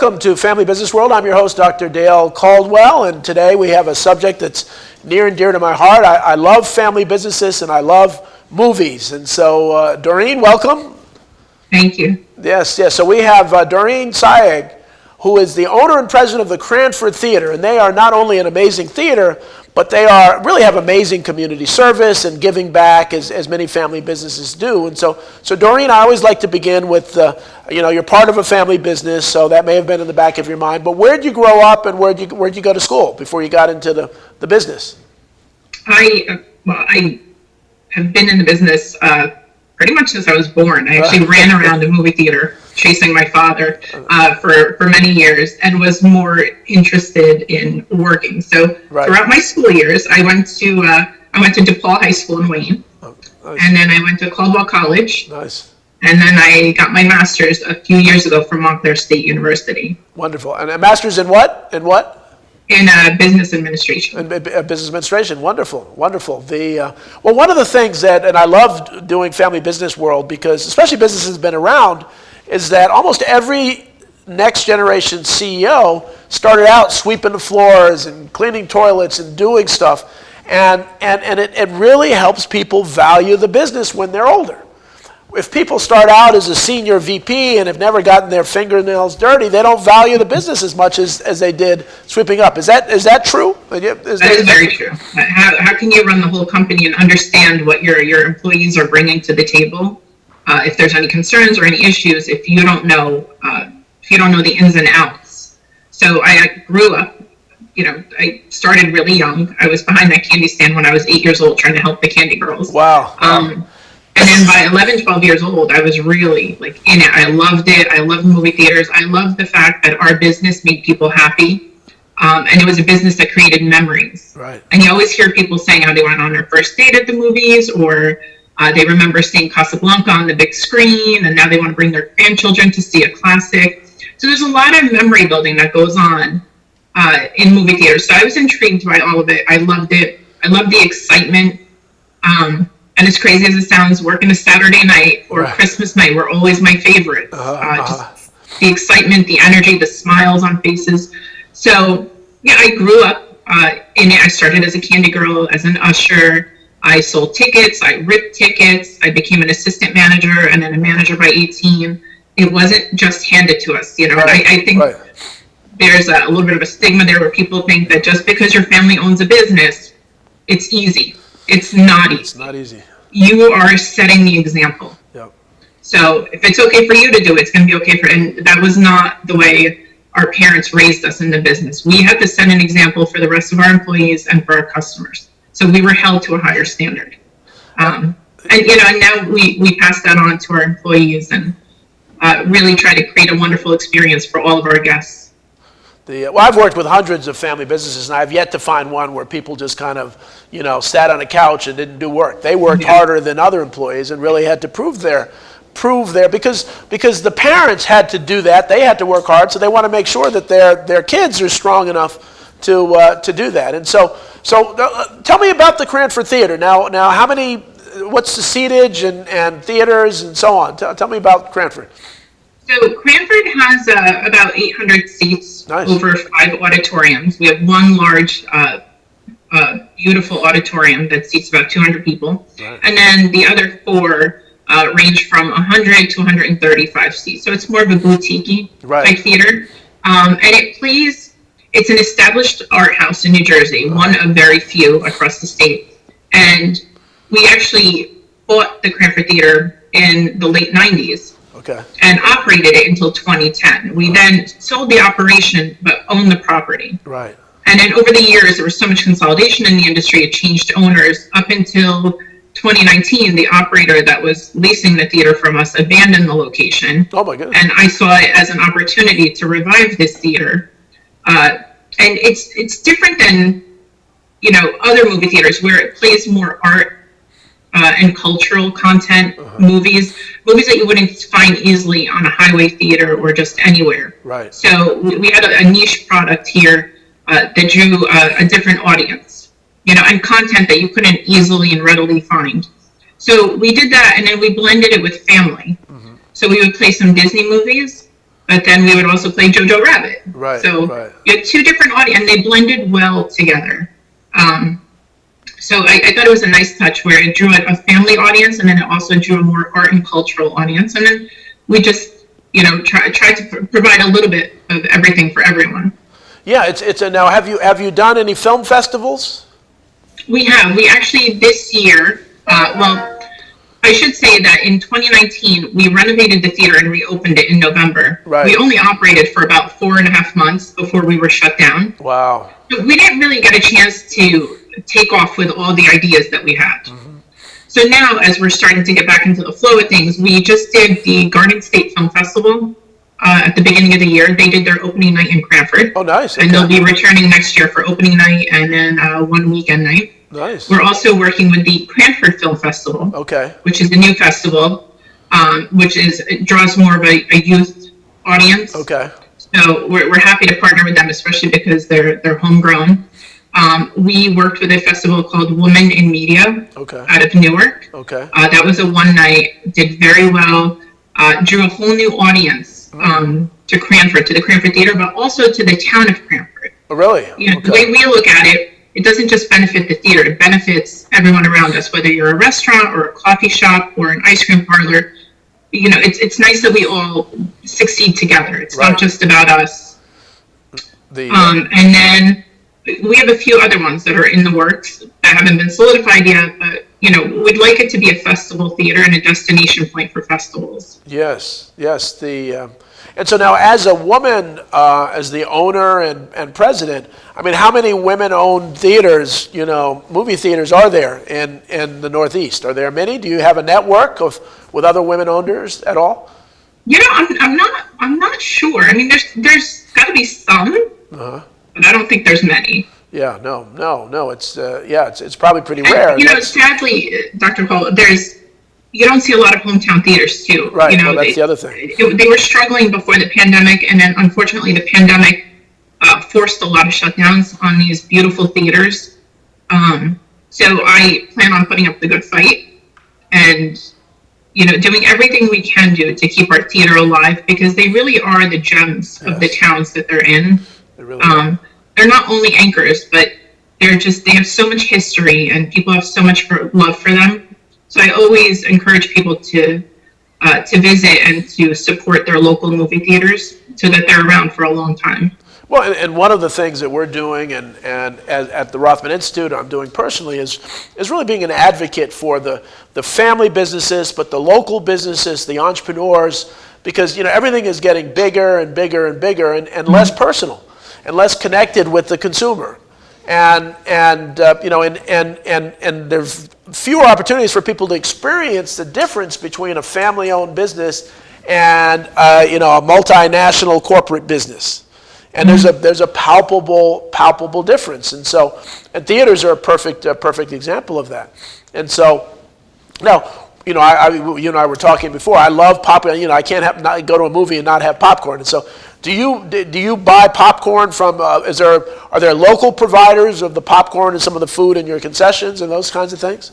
welcome to Family Business World. I'm your host, Dr. Dale Caldwell, and today we have a subject that's near and dear to my heart. I love family businesses and I love movies, and so Doreen, welcome. Thank you. Yes. So we have Doreen Sayegh, who is the owner and president of the Cranford Theater, and they are not only an amazing theater, but they really have amazing community service and giving back as many family businesses do. And so Doreen, I always like to begin with, you're part of a family business, so that may have been in the back of your mind, but where'd you grow up and where'd you go to school before you got into the business? I have been in the business pretty much since I was born. I actually ran around a movie theater chasing my father for many years, and was more interested in working. So throughout my school years, I went to DePaul High School in Wayne, and then I went to Caldwell College. Nice. And then I got my master's a few years ago from Montclair State University. Wonderful. And a master's in what? In business administration. Business administration, wonderful. One of the things and I love doing Family Business World, because especially businesses have been around, is that almost every next generation CEO started out sweeping the floors and cleaning toilets and doing stuff, and it really helps people value the business when they're older. If people start out as a senior VP and have never gotten their fingernails dirty, they don't value the business as much as they did sweeping up. Is that true? That is very true. How can you run the whole company and understand what your employees are bringing to the table? If there's any concerns or any issues, if you don't know the ins and outs. So I grew up, I started really young. I was behind that candy stand when I was 8 years old, trying to help the candy girls. Wow. And then by 11, 12 years old, I was really in it. I loved it. I loved movie theaters. I loved the fact that our business made people happy. And it was a business that created memories. Right. And you always hear people saying how they went on their first date at the movies, or they remember seeing Casablanca on the big screen, and now they want to bring their grandchildren to see a classic. So there's a lot of memory building that goes on in movie theaters. So I was intrigued by all of it. I loved it. I loved the excitement. And as crazy as it sounds, working a Saturday night or Christmas night were always my favorite. Just the excitement, the energy, the smiles on faces. So yeah, I grew up in it. I started as a candy girl, as an usher. I sold tickets. I ripped tickets. I became an assistant manager and then a manager by 18. It wasn't just handed to us, I think there's a little bit of a stigma there where people think that just because your family owns a business, it's easy. It's not easy. It's not easy. You are setting the example. Yep. So if it's okay for you to do it, it's going to be okay and that was not the way our parents raised us in the business. We had to set an example for the rest of our employees and for our customers. So we were held to a higher standard. And now we pass that on to our employees and really try to create a wonderful experience for all of our guests. I've worked with hundreds of family businesses, and I've yet to find one where people just kind of, sat on a couch and didn't do work. They worked harder than other employees and really had to prove their because the parents had to do that. They had to work hard, so they want to make sure that their kids are strong enough to do that. And so tell me about the Cranford Theater. Now how many? What's the seatage and theaters and so on? Tell me about Cranford. So Cranford has about 800 seats over 5 auditoriums. We have one large, beautiful auditorium that seats about 200 people. Right. And then the other 4 range from 100 to 135 seats. So it's more of a boutique type theater. And it's an established art house in New Jersey, one of very few across the state. And we actually bought the Cranford Theater in the late 90s. Okay. And operated it until 2010. We then sold the operation, but owned the property. Right. And then over the years, there was so much consolidation in the industry, it changed owners. Up until 2019, the operator that was leasing the theater from us abandoned the location. Oh my goodness. And I saw it as an opportunity to revive this theater. And it's different than, other movie theaters where it plays more art and cultural content, movies that you wouldn't find easily on a highway theater or just anywhere. Right. So we had a niche product here that drew a different audience, and content that you couldn't easily and readily find. So we did that, and then we blended it with family. Mm-hmm. So we would play some Disney movies, but then we would also play Jojo Rabbit. Right. So Right. you had two different audience, and they blended well together. So I thought it was a nice touch where it drew a family audience, and then it also drew a more art and cultural audience. And then we just, tried to provide a little bit of everything for everyone. Yeah, it's a now. Have you done any film festivals? We have. We actually this year. I should say that in 2019 we renovated the theater and reopened it in November. Right. We only operated for about 4.5 months before we were shut down. Wow. So we didn't really get a chance to take off with all the ideas that we had. Mm-hmm. So now, as we're starting to get back into the flow of things, we just did the Garden State Film Festival at the beginning of the year. They did their opening night in Cranford. Oh, nice. Okay. And they'll be returning next year for opening night and then one weekend night. Nice. We're also working with the Cranford Film Festival, okay, which is a new festival, it draws more of a youth audience. Okay. So we're happy to partner with them, especially because they're homegrown. We worked with a festival called Women in Media out of Newark. Okay. That was a one night, did very well, drew a whole new audience to Cranford, to the Cranford Theater, but also to the town of Cranford. Oh, really? The way we look at it, it doesn't just benefit the theater, it benefits everyone around us, whether you're a restaurant or a coffee shop or an ice cream parlor. It's nice that we all succeed together. It's not just about us. And then we have a few other ones that are in the works that haven't been solidified yet, but we'd like it to be a festival theater and a destination point for festivals. Yes. And so now, as a woman, as the owner and president, I mean, how many women-owned theaters, movie theaters, are there in the Northeast? Are there many? Do you have a network with other women owners at all? I'm not sure. I mean, there's got to be some, but I don't think there's many. Yeah, no. It's probably pretty rare. Sadly, Dr. Cole, you don't see a lot of hometown theaters too. Right. That's the other thing. They were struggling before the pandemic, and then unfortunately the pandemic forced a lot of shutdowns on these beautiful theaters. So I plan on putting up the good fight and doing everything we can do to keep our theater alive, because they really are the gems of the towns that they're in. They really are. They're not only anchors, but they have so much history, and people have so much love for them. So I always encourage people to visit and to support their local movie theaters so that they're around for a long time. Well, and one of the things that we're doing, and at the Rothman Institute, I'm doing personally, is really being an advocate for the family businesses, but the local businesses, the entrepreneurs, because everything is getting bigger and bigger and bigger, and less personal, and less connected with the consumer, and there's fewer opportunities for people to experience the difference between a family-owned business and a multinational corporate business. And there's a palpable difference, and theaters are a perfect example of that. And so now, you and I were talking before. I love popcorn. I can't not go to a movie and not have popcorn. And so, do you buy popcorn from? Are there local providers of the popcorn and some of the food in your concessions and those kinds of things?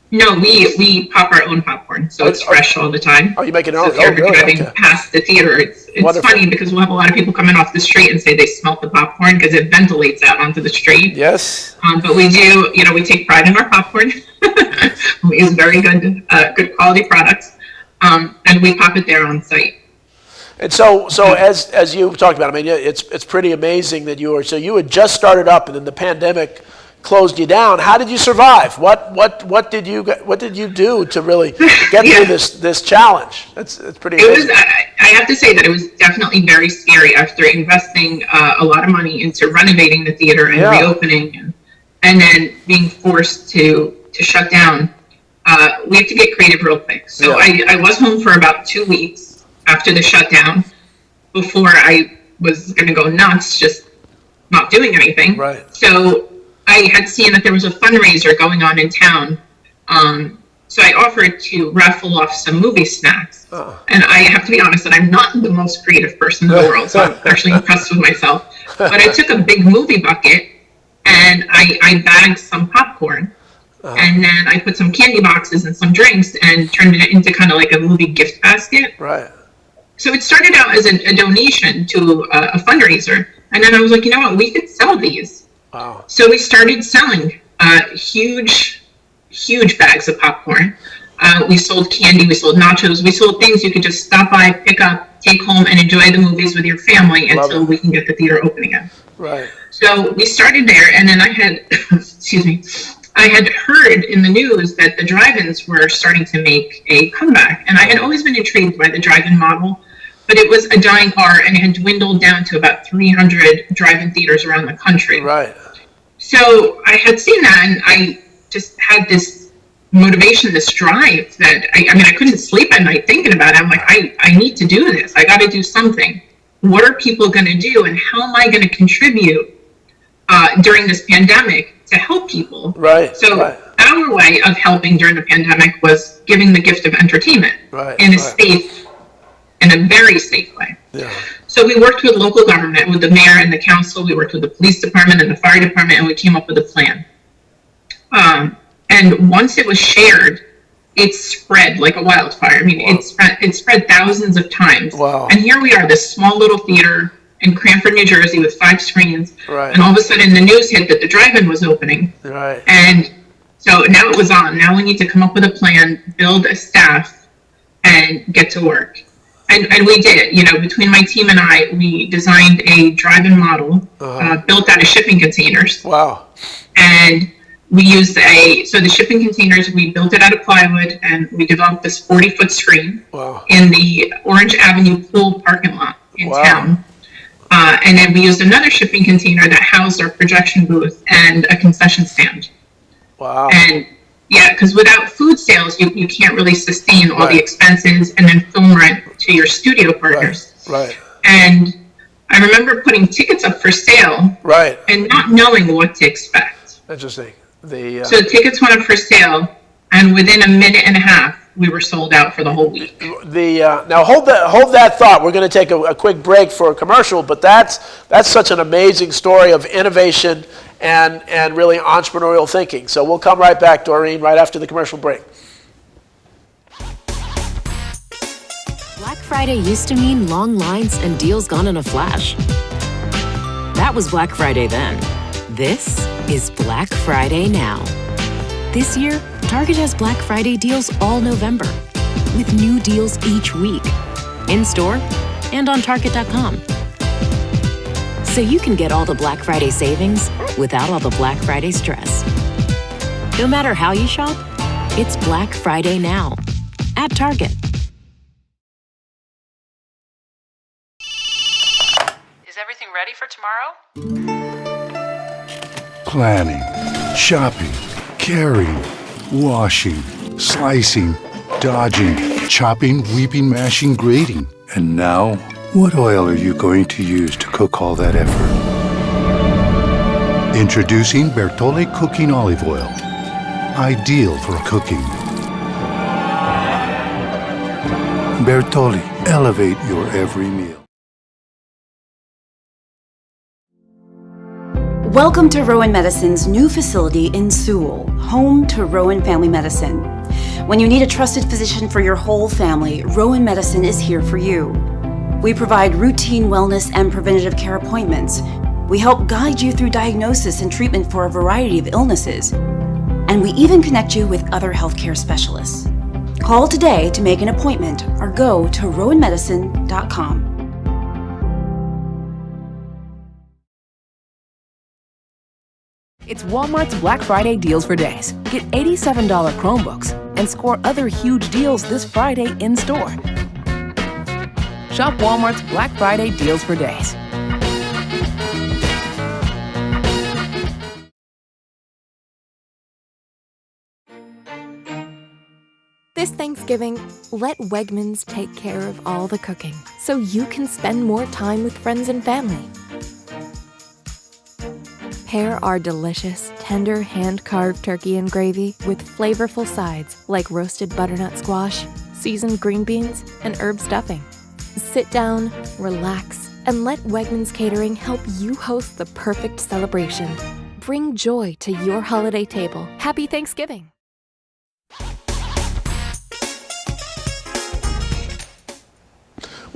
No, we pop our own popcorn, so it's fresh all the time. Oh, you make it your own? So if you're driving past the theater, it's funny because we'll have a lot of people coming off the street and say they smell the popcorn because it ventilates out onto the street. Yes. But we do, we take pride in our popcorn. We use very good quality products, and we pop it there on site. And so as you talked about, I mean, it's pretty amazing that you had just started up, and then the pandemic closed you down. How did you survive? What did you do to really get through this challenge? It's pretty amazing. I have to say that it was definitely very scary after investing a lot of money into renovating the theater and reopening, and then being forced to shut down. We have to get creative real quick. So I was home for about 2 weeks after the shutdown before I was going to go nuts just not doing anything. Right. So I had seen that there was a fundraiser going on in town. So I offered to raffle off some movie snacks. And I have to be honest that I'm not the most creative person in the world, so I'm actually impressed with myself. But I took a big movie bucket and I bagged some popcorn. And then I put some candy boxes and some drinks and turned it into kind of like a movie gift basket. Right. So it started out as a donation to a fundraiser. And then I was like, you know what, we could sell these. Wow. So we started selling huge bags of popcorn. We sold candy, we sold nachos, we sold things you could just stop by, pick up, take home, and enjoy the movies with your family until we can get the theater open again. Right. So we started there, and then I had, excuse me, I had heard in the news that the drive-ins were starting to make a comeback, and I had always been intrigued by the drive-in model, but it was a dying art, and it had dwindled down to about 300 drive-in theaters around the country. Right. So I had seen that, and I just had this motivation, this drive that, I mean, I couldn't sleep at night thinking about it. I'm like, I need to do this. I got to do something. What are people going to do, and how am I going to contribute during this pandemic to help people? Right. So right. our way of helping during the pandemic was giving the gift of entertainment in a safe, in a very safe way. Yeah. So we worked with local government, with the mayor and the council. We worked with the police department and the fire department, and we came up with a plan. And once it was shared, it spread like a wildfire. I mean, it spread thousands of times. Wow. And here we are, this small little theater in Cranford, New Jersey, with 5 screens. Right. And all of a sudden, the news hit that the drive-in was opening. Right. And so now it was on. Now we need to come up with a plan, build a staff, and get to work. And we did. You know, between my team and I, we designed a drive-in model built out of shipping containers. Wow. And we used so the shipping containers, we built it out of plywood, and we developed this 40-foot screen in the Orange Avenue pool parking lot in town. And then we used another shipping container that housed our projection booth and a concession stand. Wow. And yeah, because without food sales, you can't really sustain all the expenses and then film rent to your studio partners. Right. And I remember putting tickets up for sale and not knowing what to expect. Interesting. So tickets went up for sale, and within a minute and a half, we were sold out for the whole week. Now hold that thought. We're going to take a quick break for a commercial, but that's such an amazing story of innovation and really entrepreneurial thinking. So we'll come right back, Doreen, right after the commercial break. Black Friday used to mean long lines and deals gone in a flash. That was Black Friday then. This is Black Friday now. This year, Target has Black Friday deals all November, with new deals each week, in store and on Target.com. So you can get all the Black Friday savings without all the Black Friday stress. No matter how you shop, it's Black Friday now at Target. Is everything ready for tomorrow? Planning, shopping, carrying, washing, slicing, dodging, chopping, weeping, mashing, grating. And now, what oil are you going to use to cook all that effort? Introducing Bertolli Cooking Olive Oil. Ideal for cooking. Bertolli, elevate your every meal. Welcome to Rowan Medicine's new facility in Sewell, home to Rowan Family Medicine. When you need a trusted physician for your whole family, Rowan Medicine is here for you. We provide routine wellness and preventative care appointments. We help guide you through diagnosis and treatment for a variety of illnesses. And we even connect you with other healthcare specialists. Call today to make an appointment or go to rowanmedicine.com. It's Walmart's Black Friday deals for days. Get $87 Chromebooks and score other huge deals this Friday in store. Shop Walmart's Black Friday deals for days. This Thanksgiving, let Wegmans take care of all the cooking so you can spend more time with friends and family. Pair our delicious, tender hand-carved turkey and gravy with flavorful sides like roasted butternut squash, seasoned green beans, and herb stuffing. Sit down, relax, and let Wegmans Catering help you host the perfect celebration. Bring joy to your holiday table. Happy Thanksgiving!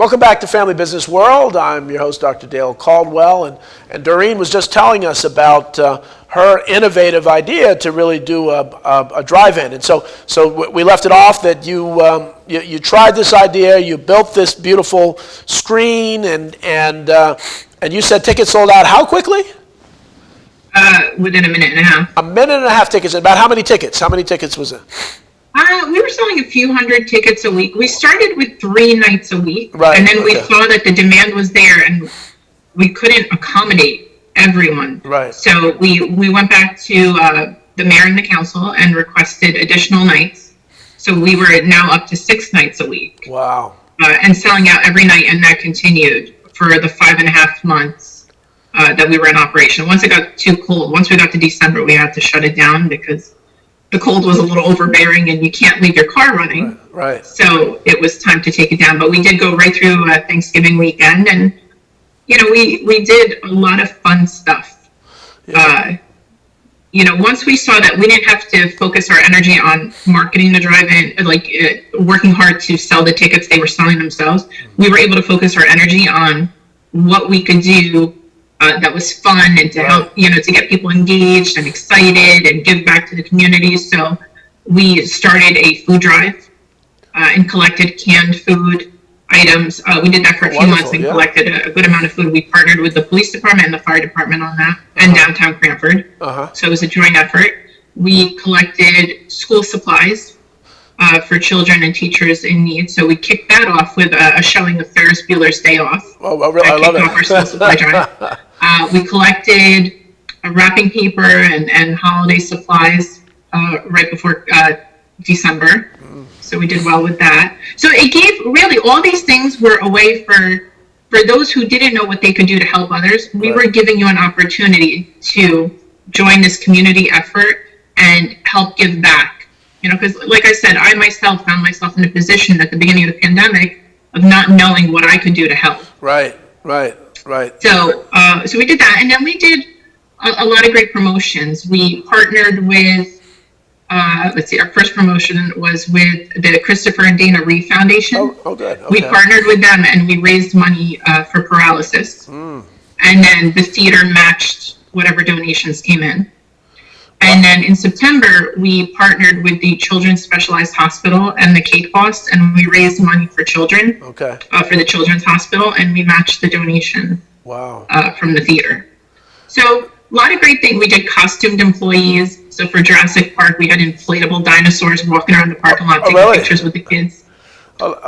Welcome back to Family Business World. I'm your host, Dr. Dale Caldwell, and Doreen was just telling us about her innovative idea to really do a drive-in. And so we left it off that you tried this idea, you built this beautiful screen, and you said tickets sold out how quickly? Within a minute and a half. A minute and a half tickets. About how many tickets? How many tickets was it? We were selling a few hundred tickets a week. We started with 3 nights a week, right, and then we saw that the demand was there, and we couldn't accommodate everyone. Right. So we went back to the mayor and the council and requested additional nights. So we were now up to 6 nights a week. Wow. And selling out every night, and that continued for the 5.5 months that we were in operation. Once it got too cold, once we got to December, we had to shut it down because the cold was a little overbearing and you can't leave your car running. Right. So it was time to take it down. But we did go right through Thanksgiving weekend, and we did a lot of fun stuff. Yeah. Once we saw that we didn't have to focus our energy on marketing the drive-in, working hard to sell the tickets they were selling themselves, we were able to focus our energy on what we could do that was fun and to help, to get people engaged and excited and give back to the community. So we started a food drive and collected canned food items. We did that for a few months and collected a good amount of food. We partnered with the police department and the fire department on that, and downtown Cranford. So it was a joint effort. We collected school supplies for children and teachers in need. So we kicked that off with a showing of Ferris Bueller's Day Off. Oh, I love it. Off our school supply drive. We collected wrapping paper and holiday supplies right before December. So we did well with that. So it gave, really, all these things were a way for those who didn't know what they could do to help others. We were giving you an opportunity to join this community effort and help give back. Because like I said, I myself found myself in a position at the beginning of the pandemic of not knowing what I could do to help. Right. So we did that, and then we did a lot of great promotions. We partnered with, our first promotion was with the Christopher and Dana Reeve Foundation. Oh, good. Okay. We partnered with them, and we raised money for paralysis. And then the theater matched whatever donations came in. And then in September, we partnered with the Children's Specialized Hospital and the Cake Boss, and we raised money for children, for the Children's Hospital, and we matched the donation from the theater. So a lot of great things. We did costumed employees. So for Jurassic Park, we had inflatable dinosaurs walking around the parking lot taking pictures with the kids.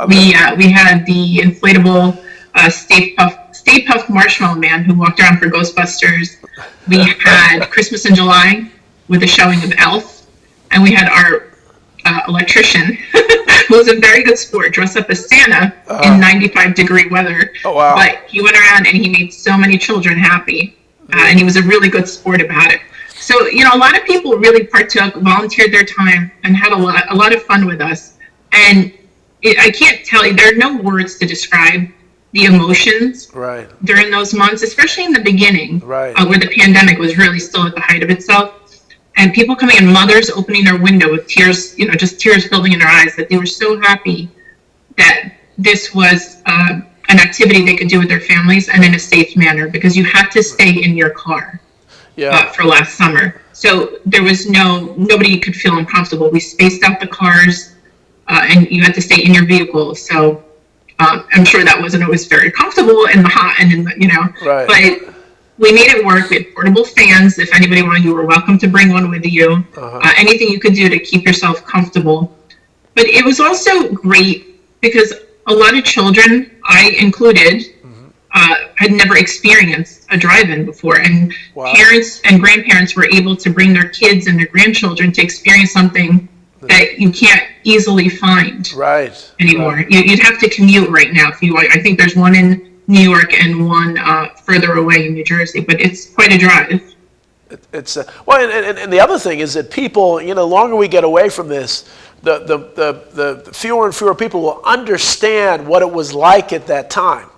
We had the inflatable Stay Puft Marshmallow Man who walked around for Ghostbusters. We had Christmas in July with a showing of Elf, and we had our electrician, who was a very good sport, dressed up as Santa in 95-degree weather. Oh, wow. But he went around and he made so many children happy, and he was a really good sport about it. So, a lot of people really partook, volunteered their time, and had a lot of fun with us. And I can't tell you, there are no words to describe the emotions during those months, especially in the beginning, where the pandemic was really still at the height of itself. And people coming in, mothers opening their window with tears, just tears building in their eyes, that they were so happy that this was an activity they could do with their families and in a safe manner, because you had to stay in your car for last summer. So there was nobody could feel uncomfortable. We spaced out the cars and you had to stay in your vehicle. So I'm sure that wasn't always very comfortable in the hot and in the, but we made it work. We had portable fans. If anybody wanted, you were welcome to bring one with you. Anything you could do to keep yourself comfortable. But it was also great because a lot of children, I included, had never experienced a drive-in before. And parents and grandparents were able to bring their kids and their grandchildren to experience something that you can't easily find anymore. You'd have to commute right now. I think there's one in New York and one further away in New Jersey, but it's quite a drive. It's and the other thing is that people, the longer we get away from this, the fewer and fewer people will understand what it was like at that time.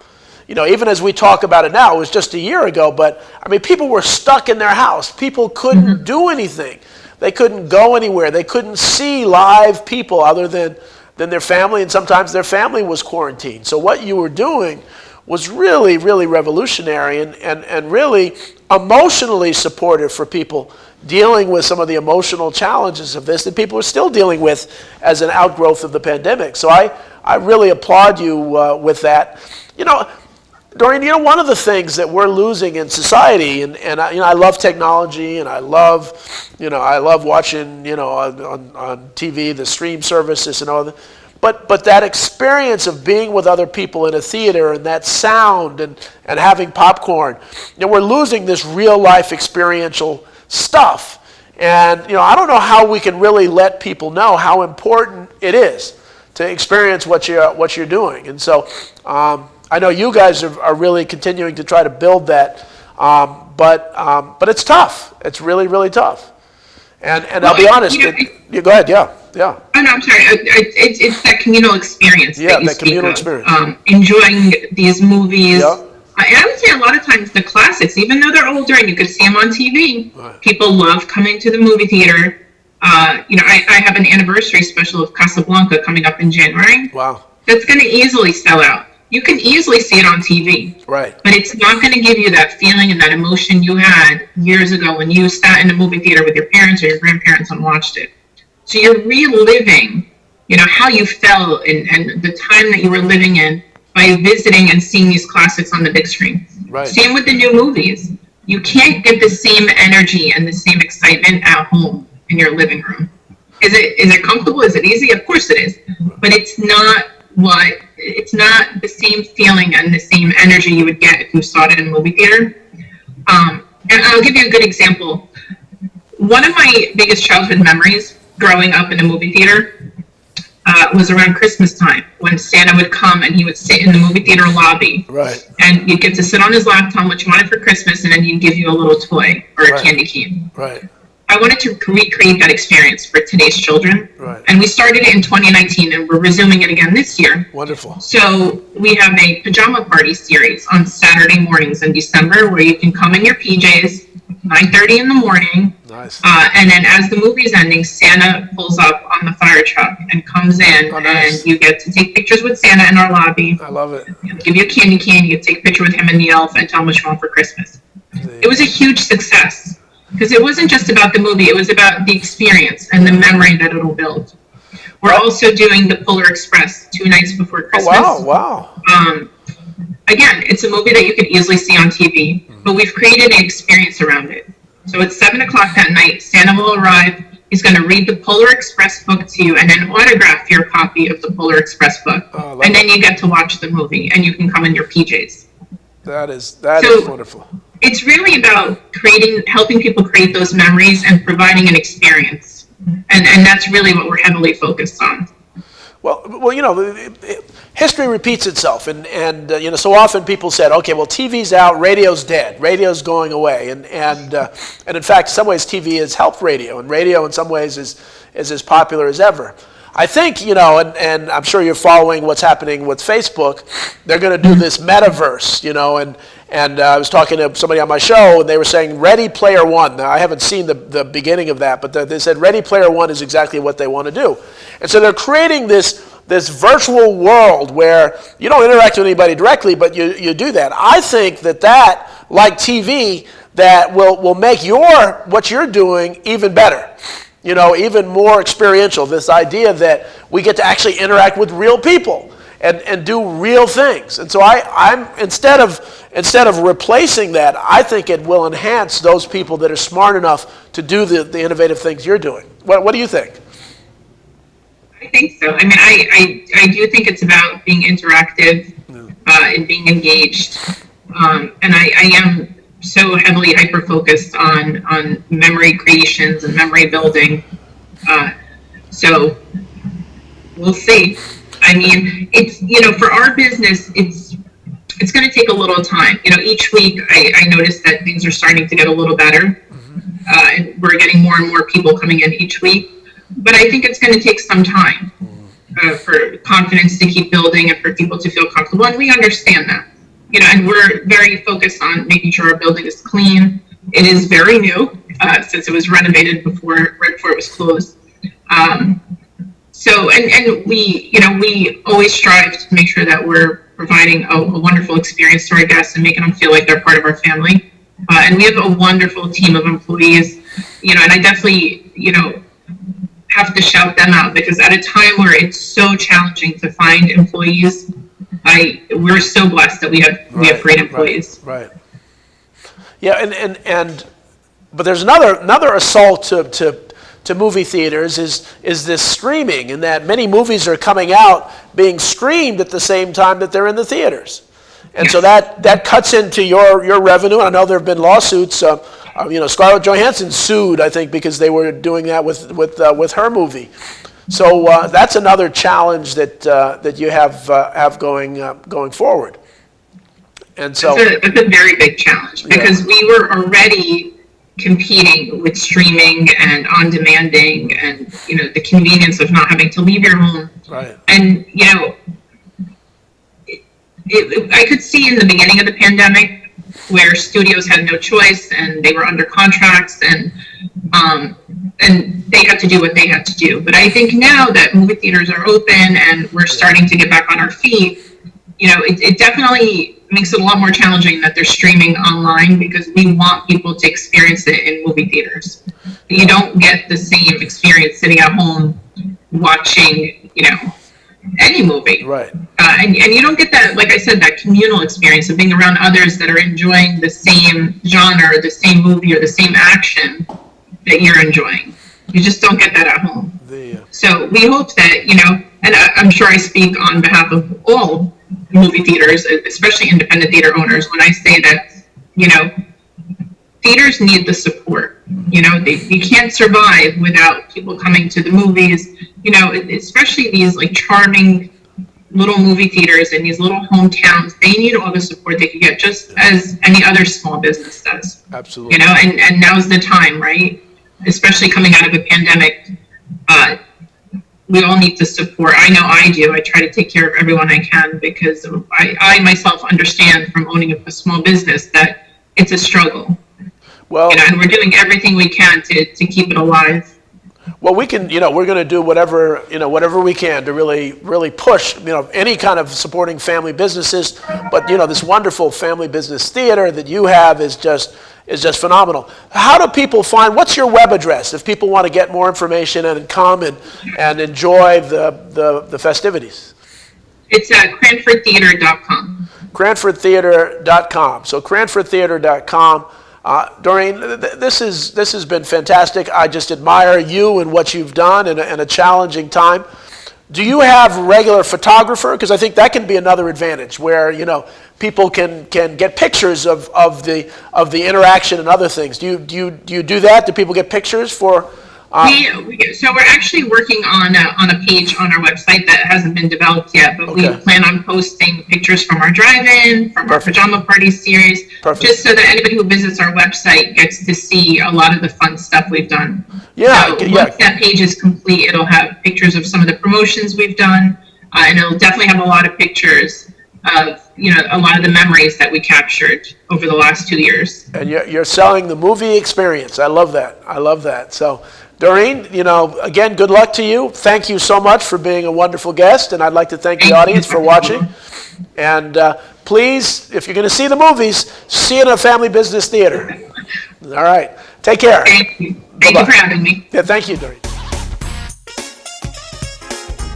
Even as we talk about it now, it was just a year ago, but I mean, people were stuck in their house. People couldn't do anything. They couldn't go anywhere. They couldn't see live people other than than their family, and sometimes their family was quarantined. So what you were doing was really, really revolutionary and really emotionally supportive for people dealing with some of the emotional challenges of this that people are still dealing with as an outgrowth of the pandemic. So I really applaud you with that. Doreen, one of the things that we're losing in society, and I love technology, and I love watching, on TV, the stream services and all that. But that experience of being with other people in a theater and that sound and having popcorn, we're losing this real life experiential stuff. And I don't know how we can really let people know how important it is to experience what you're doing. And so I know you guys are really continuing to try to build that, but it's tough. It's really, really tough. And I'll be honest. You go ahead. Yeah. Oh no, I'm sorry. It's that communal experience. Yeah, that communal experience. Enjoying these movies. Yeah. And I would say a lot of times the classics, even though they're older and you could see them on TV, Right. People love coming to the movie theater. I have an anniversary special of Casablanca coming up in January. Wow. That's going to easily sell out. You can easily see it on TV. Right. But it's not going to give you that feeling and that emotion you had years ago when you sat in a movie theater with your parents or your grandparents and watched it. So you're reliving, how you felt and the time that you were living in by visiting and seeing these classics on the big screen. Right. Same with the new movies. You can't get the same energy and the same excitement at home in your living room. Is it comfortable? Is it easy? Of course it is. But it's not the same feeling and the same energy you would get if you saw it in a movie theater. And I'll give you a good example. One of my biggest childhood memories growing up in a movie theater was around Christmas time when Santa would come and he would sit in the movie theater lobby. Right. And you'd get to sit on his lap, tell him what you wanted for Christmas, and then he'd give you a little toy or a Right. candy cane. Right. I wanted to recreate that experience for today's children. Right. And we started it in 2019 and we're resuming it again this year. Wonderful. So we have a pajama party series on Saturday mornings in December where you can come in your PJs, 9:30 in the morning. Nice. And then as the movie's ending, Santa pulls up on the fire truck and comes in, Oh, nice. and you get to take pictures with Santa in our lobby. I love it. He'll give you a candy cane, you get to take a picture with him and the elf and tell him what you want for Christmas. It was a huge success because it wasn't just about the movie, it was about the experience and the memory that it'll build. We're also doing the Polar Express 2 nights before Christmas. Oh, wow. Again, it's a movie that you could easily see on TV, but we've created an experience around it. So at 7 o'clock that night, Santa will arrive. He's going to read the Polar Express book to you and then autograph your copy of the Polar Express book. Oh, I love and then you get to watch the movie and you can come in your PJs. That is So- wonderful. It's really about helping people create those memories and providing an experience. And that's really what we're heavily focused on. Well, history repeats itself, and so often people said, okay, well, TV's out, radio's dead, radio's going away, and in fact, in some ways, TV has helped radio, and radio in some ways is as popular as ever. I think, and I'm sure you're following what's happening with Facebook. They're going to do this metaverse, and I was talking to somebody on my show, and they were saying Ready Player One. Now, I haven't seen the beginning of that, but they said Ready Player One is exactly what they want to do. And so they're creating this virtual world where you don't interact with anybody directly, but you do that. I think that like TV, that will make what you're doing even better. Even more experiential, this idea that we get to actually interact with real people and do real things. And so I'm instead of replacing that, I think it will enhance those people that are smart enough to do the innovative things you're doing. What do you think? I think so. I mean, I do think it's about being interactive and being engaged. And I am so heavily hyper-focused on memory creations and memory building. So we'll see. I mean, it's, for our business, it's going to take a little time. Each week I notice that things are starting to get a little better. And we're getting more and more people coming in each week. But I think it's going to take some time for confidence to keep building and for people to feel comfortable. And we understand that. And we're very focused on making sure our building is clean. It is very new since it was renovated right before it was closed. So, and we always strive to make sure that we're providing a wonderful experience to our guests and making them feel like they're part of our family. And we have a wonderful team of employees, and I definitely, have to shout them out, because at a time where it's so challenging to find employees, we're so blessed that we have great employees. Right. Yeah, but there's another assault to movie theaters is this streaming, and that many movies are coming out being streamed at the same time that they're in the theaters. And so that cuts into your revenue. I know there have been lawsuits. Scarlett Johansson sued, I think, because they were doing that with her movie. So that's another challenge that you have going forward. And so it's a very big challenge, because we were already competing with streaming and on demanding, and the convenience of not having to leave your home. Right. And I could see in the beginning of the pandemic where studios had no choice and they were under contracts, and they had to do what they had to do. But I think now that movie theaters are open and we're starting to get back on our feet, it definitely makes it a lot more challenging that they're streaming online, because we want people to experience it in movie theaters. You don't get the same experience sitting at home watching, any movie. Right. And you don't get that, like I said, that communal experience of being around others that are enjoying the same genre, the same movie, or the same action that you're enjoying. You just don't get that at home. So we hope that, and I'm sure I speak on behalf of all movie theaters, especially independent theater owners, when I say that, theaters need the support. You can't survive without people coming to the movies, especially these like charming little movie theaters in these little hometowns. They need all the support they can get, just as any other small business does. Absolutely. And now's the time, right? Especially coming out of a pandemic, we all need to support. I know I do. I try to take care of everyone I can, because I myself understand from owning a small business that it's a struggle. Well, and we're doing everything we can to keep it alive. Well, we can, we're going to do whatever we can to really push, any kind of supporting family businesses. But, this wonderful family business theater that you have is just phenomenal. How do people what's your web address if people want to get more information and come and enjoy the festivities? It's at cranfordtheater.com. Cranfordtheater.com. So cranfordtheater.com. Doreen, this has been fantastic. I just admire you and what you've done in a challenging time. Do you have regular photographer? Because I think that can be another advantage, where people can get pictures of the interaction and other things. Do you do that? Do people get pictures for? So we're actually working on a page on our website that hasn't been developed yet, but we plan on posting pictures from our drive-in, from our pajama party series, just so that anybody who visits our website gets to see a lot of the fun stuff we've done. So once that page is complete, it'll have pictures of some of the promotions we've done, and it'll definitely have a lot of pictures of a lot of the memories that we captured over the last 2 years. And you're selling the movie experience. I love that. So, Doreen, again, good luck to you. Thank you so much for being a wonderful guest, and I'd like to thank the audience for watching. And please, if you're going to see the movies, see it in a family business theater. All right. Take care. Thank you. Thank you for having me. Yeah, thank you, Doreen.